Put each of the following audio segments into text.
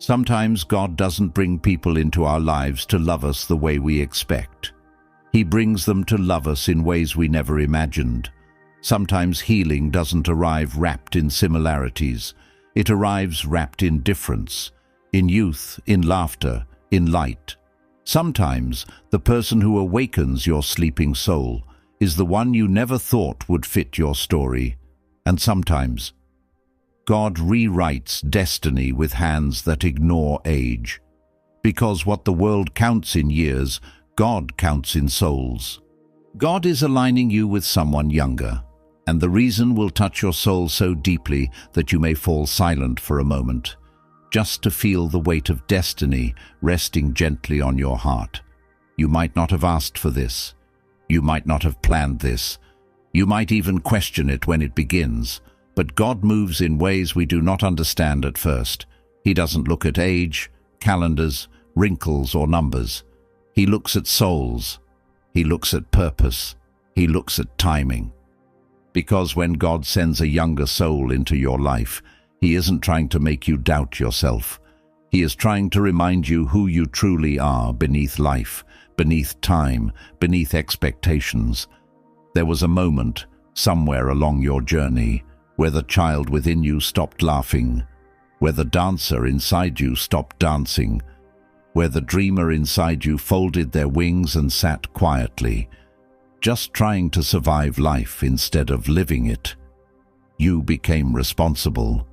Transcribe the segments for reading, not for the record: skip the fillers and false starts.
Sometimes God doesn't bring people into our lives to love us the way we expect. He brings them to love us in ways we never imagined. Sometimes healing doesn't arrive wrapped in similarities. It arrives wrapped in difference, in youth, in laughter, in light. Sometimes the person who awakens your sleeping soul is the one you never thought would fit your story. And sometimes God rewrites destiny with hands that ignore age. Because what the world counts in years, God counts in souls. God is aligning you with someone younger, and the reason will touch your soul so deeply that you may fall silent for a moment, just to feel the weight of destiny resting gently on your heart. You might not have asked for this. You might not have planned this. You might even question it when it begins. But God moves in ways we do not understand at first. He doesn't look at age, calendars, wrinkles, or numbers. He looks at souls. He looks at purpose. He looks at timing. Because when God sends a younger soul into your life, He isn't trying to make you doubt yourself. He is trying to remind you who you truly are beneath life, beneath time, beneath expectations. There was a moment, somewhere along your journey, where the child within you stopped laughing, where the dancer inside you stopped dancing, where the dreamer inside you folded their wings and sat quietly, just trying to survive life instead of living it. You became responsible.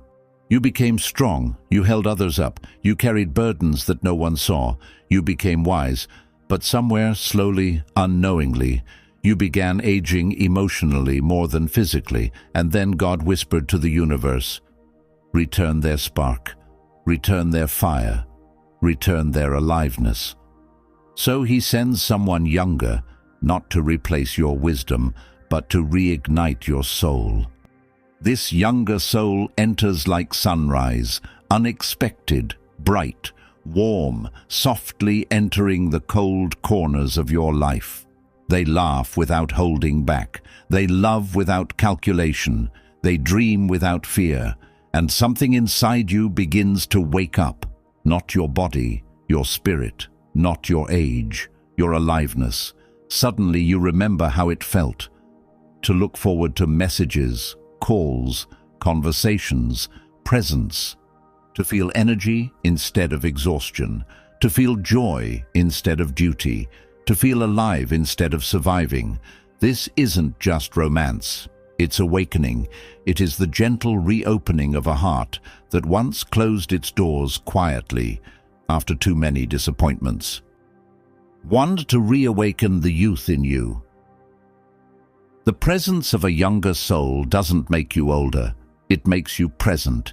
You became strong. You held others up. You carried burdens that no one saw. You became wise. But somewhere, slowly, unknowingly, you began aging emotionally more than physically, and then God whispered to the universe, "Return their spark, return their fire, return their aliveness." So He sends someone younger, not to replace your wisdom, but to reignite your soul. This younger soul enters like sunrise, unexpected, bright, warm, softly entering the cold corners of your life. They laugh without holding back. They love without calculation. They dream without fear. And something inside you begins to wake up. Not your body, your spirit, not your age, your aliveness. Suddenly you remember how it felt. To look forward to messages, calls, conversations, presence. To feel energy instead of exhaustion. To feel joy instead of duty. To feel alive instead of surviving. This isn't just romance. It's awakening. It is the gentle reopening of a heart that once closed its doors quietly after too many disappointments. One to reawaken the youth in you. The presence of a younger soul doesn't make you older. It makes you present.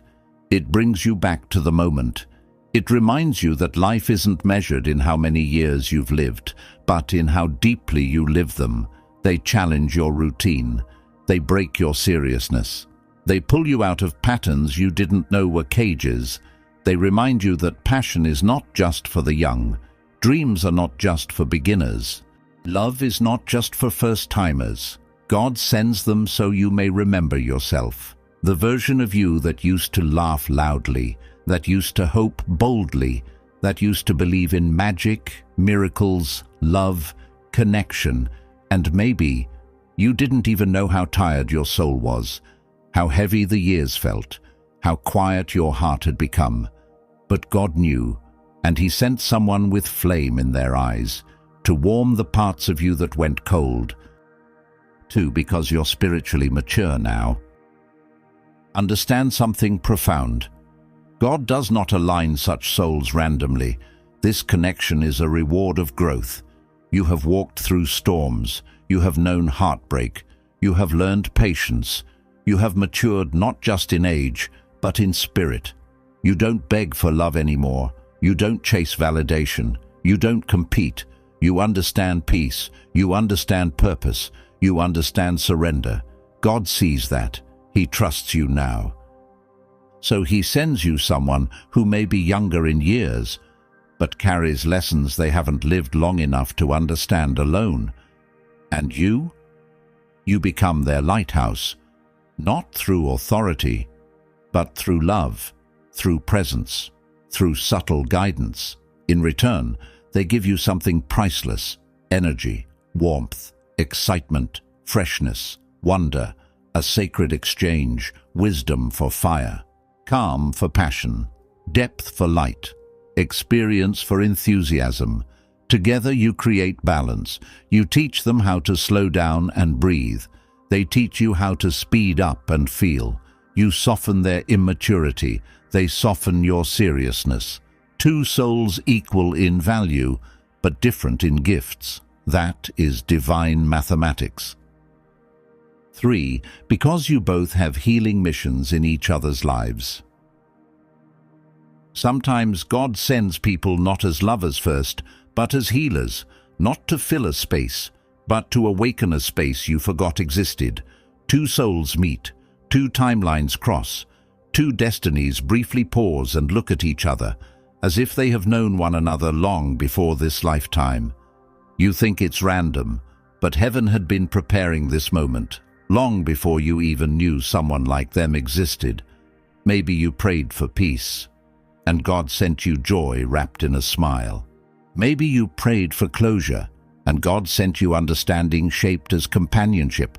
It brings you back to the moment. It reminds you that life isn't measured in how many years you've lived, but in how deeply you live them. They challenge your routine. They break your seriousness. They pull you out of patterns you didn't know were cages. They remind you that passion is not just for the young. Dreams are not just for beginners. Love is not just for first-timers. God sends them so you may remember yourself. The version of you that used to laugh loudly, that used to hope boldly, that used to believe in magic, miracles, love, connection, and maybe you didn't even know how tired your soul was, how heavy the years felt, how quiet your heart had become. But God knew, and He sent someone with flame in their eyes to warm the parts of you that went cold. Too, because you're spiritually mature now. Understand something profound. God does not align such souls randomly. This connection is a reward of growth. You have walked through storms. You have known heartbreak. You have learned patience. You have matured not just in age, but in spirit. You don't beg for love anymore. You don't chase validation. You don't compete. You understand peace. You understand purpose. You understand surrender. God sees that. He trusts you now. So He sends you someone who may be younger in years, but carries lessons they haven't lived long enough to understand alone. And you become their lighthouse, not through authority, but through love, through presence, through subtle guidance. In return, they give you something priceless: energy, warmth, excitement, freshness, wonder, a sacred exchange, wisdom for fire, calm for passion, depth for light, experience for enthusiasm. Together you create balance. You teach them how to slow down and breathe. They teach you how to speed up and feel. You soften their immaturity. They soften your seriousness. Two souls equal in value, but different in gifts. That is divine mathematics. 3. Because you both have healing missions in each other's lives. Sometimes God sends people not as lovers first, but as healers, not to fill a space, but to awaken a space you forgot existed. Two souls meet, two timelines cross, two destinies briefly pause and look at each other, as if they have known one another long before this lifetime. You think it's random, but heaven had been preparing this moment, long before you even knew someone like them existed. Maybe you prayed for peace, and God sent you joy wrapped in a smile. Maybe you prayed for closure, and God sent you understanding shaped as companionship.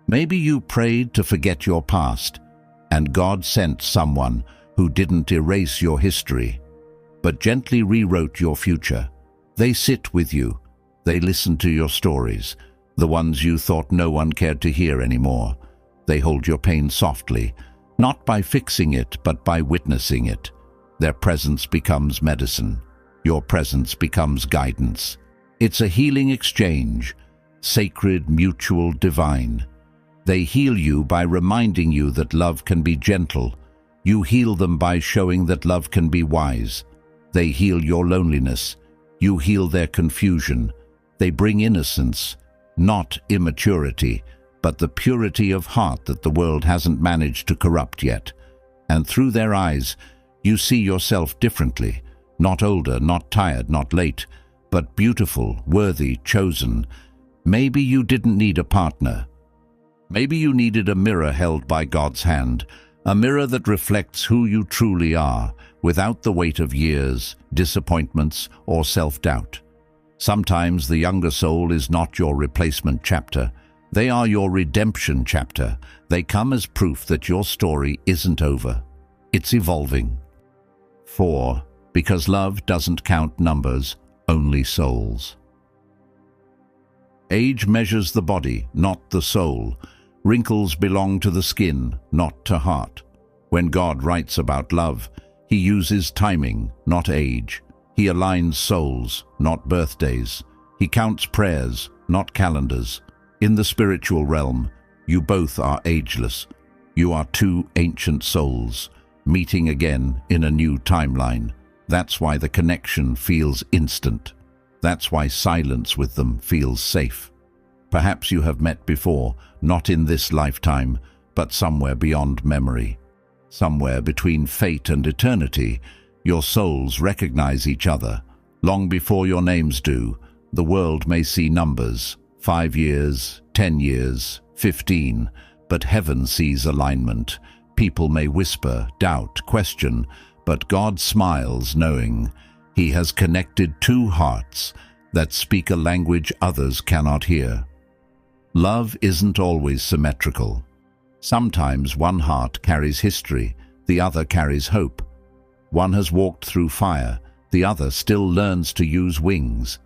Maybe you prayed to forget your past, and God sent someone who didn't erase your history, but gently rewrote your future. They sit with you. They listen to your stories, the ones you thought no one cared to hear anymore. They hold your pain softly, not by fixing it, but by witnessing it. Their presence becomes medicine. Your presence becomes guidance. It's a healing exchange, sacred, mutual, divine. They heal you by reminding you that love can be gentle. You heal them by showing that love can be wise. They heal your loneliness. You heal their confusion. They bring innocence, not immaturity, but the purity of heart that the world hasn't managed to corrupt yet. And through their eyes, you see yourself differently, not older, not tired, not late, but beautiful, worthy, chosen. Maybe you didn't need a partner. Maybe you needed a mirror held by God's hand, a mirror that reflects who you truly are, without the weight of years, disappointments, or self-doubt. Sometimes the younger soul is not your replacement chapter. They are your redemption chapter. They come as proof that your story isn't over. It's evolving. 4. Because love doesn't count numbers, only souls. Age measures the body, not the soul. Wrinkles belong to the skin, not to heart. When God writes about love, He uses timing, not age. He aligns souls, not birthdays. He counts prayers, not calendars. In the spiritual realm, you both are ageless. You are two ancient souls, meeting again in a new timeline. That's why the connection feels instant. That's why silence with them feels safe. Perhaps you have met before, not in this lifetime, but somewhere beyond memory. Somewhere between fate and eternity, your souls recognize each other. Long before your names do, the world may see numbers, 5 years, 10 years, 15, but heaven sees alignment. People may whisper, doubt, question, but God smiles knowing He has connected two hearts that speak a language others cannot hear. Love isn't always symmetrical. Sometimes one heart carries history, the other carries hope. One has walked through fire, the other still learns to use wings.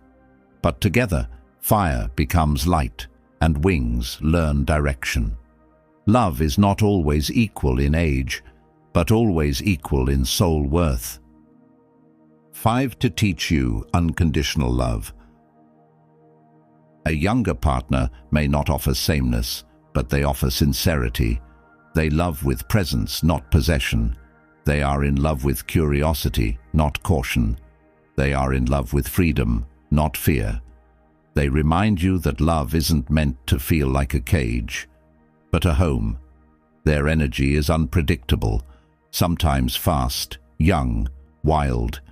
But together, fire becomes light, and wings learn direction. Love is not always equal in age, but always equal in soul worth. 5. To teach you unconditional love. A younger partner may not offer sameness, but they offer sincerity. They love with presence, not possession. They are in love with curiosity, not caution. They are in love with freedom, not fear. They remind you that love isn't meant to feel like a cage, but a home. Their energy is unpredictable, sometimes fast, young, wild.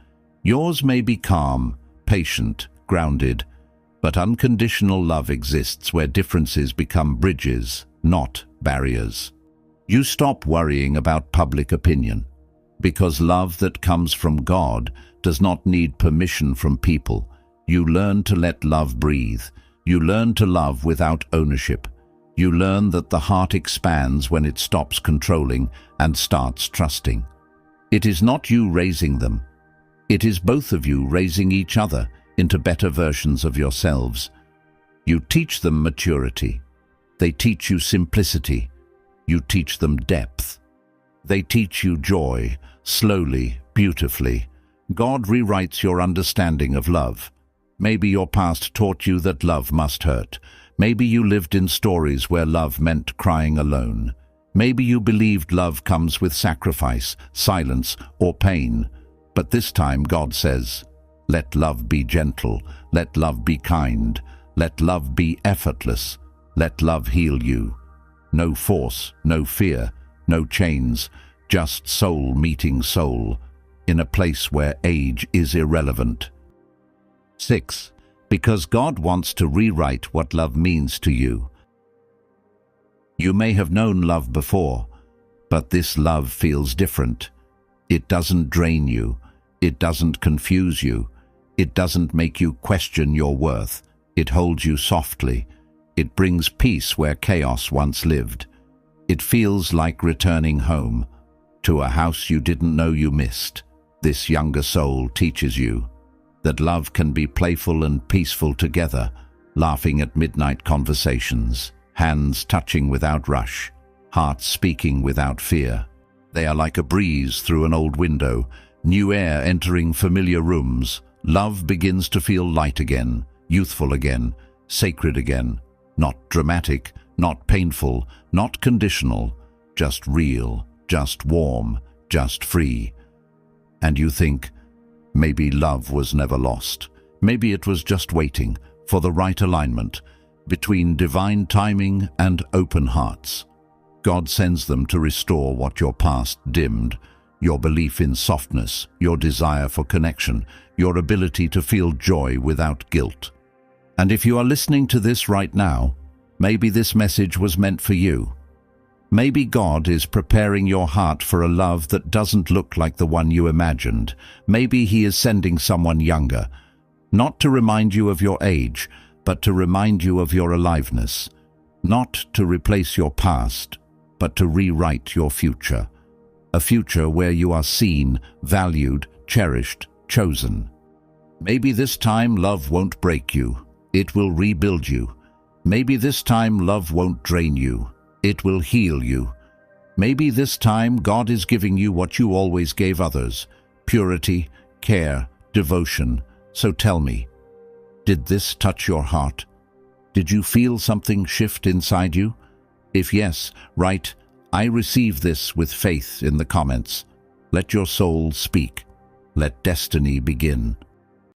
Yours may be calm, patient, grounded, but unconditional love exists where differences become bridges, not barriers. You stop worrying about public opinion. Because love that comes from God does not need permission from people. You learn to let love breathe. You learn to love without ownership. You learn that the heart expands when it stops controlling and starts trusting. It is not you raising them. It is both of you raising each other into better versions of yourselves. You teach them maturity. They teach you simplicity. You teach them depth. They teach you joy, slowly, beautifully. God rewrites your understanding of love. Maybe your past taught you that love must hurt. Maybe you lived in stories where love meant crying alone. Maybe you believed love comes with sacrifice, silence, or pain. But this time God says, let love be gentle, let love be kind, let love be effortless, let love heal you. No force, no fear, no chains, just soul meeting soul, in a place where age is irrelevant. 6. Because God wants to rewrite what love means to you. You may have known love before, but this love feels different. It doesn't drain you. It doesn't confuse you. It doesn't make you question your worth. It holds you softly. It brings peace where chaos once lived. It feels like returning home, to a house you didn't know you missed. This younger soul teaches you that love can be playful and peaceful together, laughing at midnight conversations, hands touching without rush, hearts speaking without fear. They are like a breeze through an old window, new air entering familiar rooms. Love begins to feel light again, youthful again, sacred again. Not dramatic, not painful, not conditional, just real, just warm, just free. And you think, maybe love was never lost. Maybe it was just waiting for the right alignment between divine timing and open hearts. God sends them to restore what your past dimmed, your belief in softness, your desire for connection, your ability to feel joy without guilt. And if you are listening to this right now, maybe this message was meant for you. Maybe God is preparing your heart for a love that doesn't look like the one you imagined. Maybe He is sending someone younger, not to remind you of your age, but to remind you of your aliveness. Not to replace your past, but to rewrite your future. A future where you are seen, valued, cherished, chosen. Maybe this time love won't break you. It will rebuild you. Maybe this time love won't drain you. It will heal you. Maybe this time God is giving you what you always gave others: purity, care, devotion. So tell me, did this touch your heart? Did you feel something shift inside you? If yes, write, "I receive this" with faith in the comments. Let your soul speak. Let destiny begin.